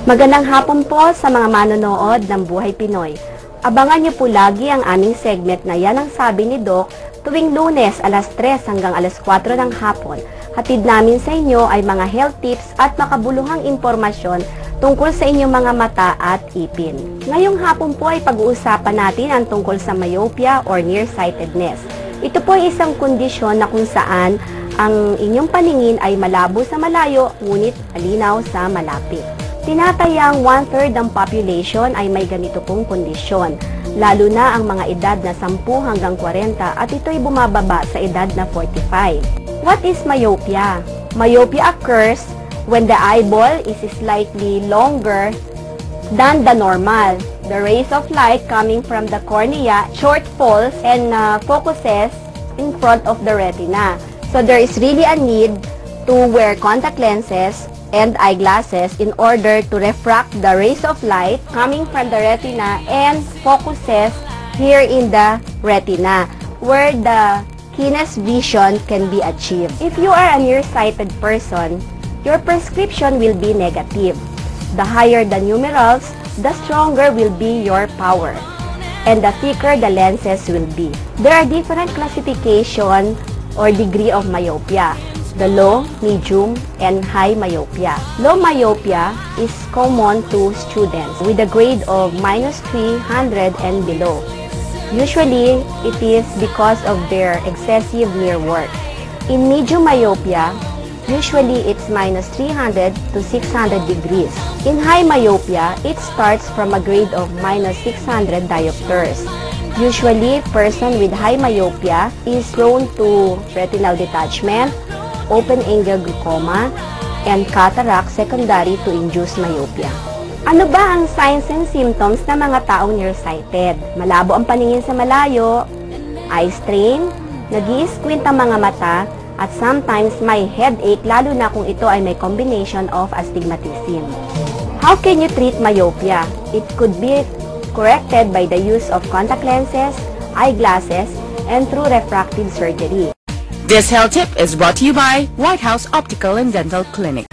Magandang hapon po sa mga manonood ng Buhay Pinoy. Abangan niyo po lagi ang aming segment na Yan ang Sabi ni Doc tuwing Lunes alas 3 hanggang alas 4 ng hapon. Hatid namin sa inyo ay mga health tips at makabuluhang impormasyon tungkol sa inyong mga mata at ipin. Ngayong hapon po ay pag-uusapan natin ang tungkol sa myopia or nearsightedness. Ito po ay isang kondisyon na kung saan ang inyong paningin ay malabo sa malayo ngunit malinaw sa malapit. Tinatayang 1/3 ng population ay may ganito pong kondisyon, lalo na ang mga edad na 10 hanggang 40 at ito'y bumababa sa edad na 45. What is myopia? Myopia occurs when the eyeball is slightly longer than the normal. The rays of light coming from the cornea shortfalls and focuses in front of the retina. So there is really a need to wear contact lenses and eyeglasses in order to refract the rays of light coming from the retina and focuses here in the retina where the keenest vision can be achieved. If you are a nearsighted person, your prescription will be negative. The higher the numerals, the stronger will be your power, and the thicker the lenses will be. There are different classification or degree of myopia: the low, medium, and high myopia. Low myopia is common to students with a grade of -300 and below. Usually, it is because of their excessive near work. In medium myopia, usually it's -300 to 600 degrees. In high myopia, it starts from a grade of -600 diopters. Usually, person with high myopia is prone to retinal detachment, open-angle glaucoma, and cataract secondary to induced myopia. Ano ba ang signs and symptoms ng mga taong nearsighted? Malabo ang paningin sa malayo, eye strain, nag-i-squint ang mga mata, at sometimes may headache lalo na kung ito ay may combination of astigmatism. How can you treat myopia? It could be corrected by the use of contact lenses, eyeglasses, and through refractive surgery. This health tip is brought to you by White House Optical and Dental Clinic.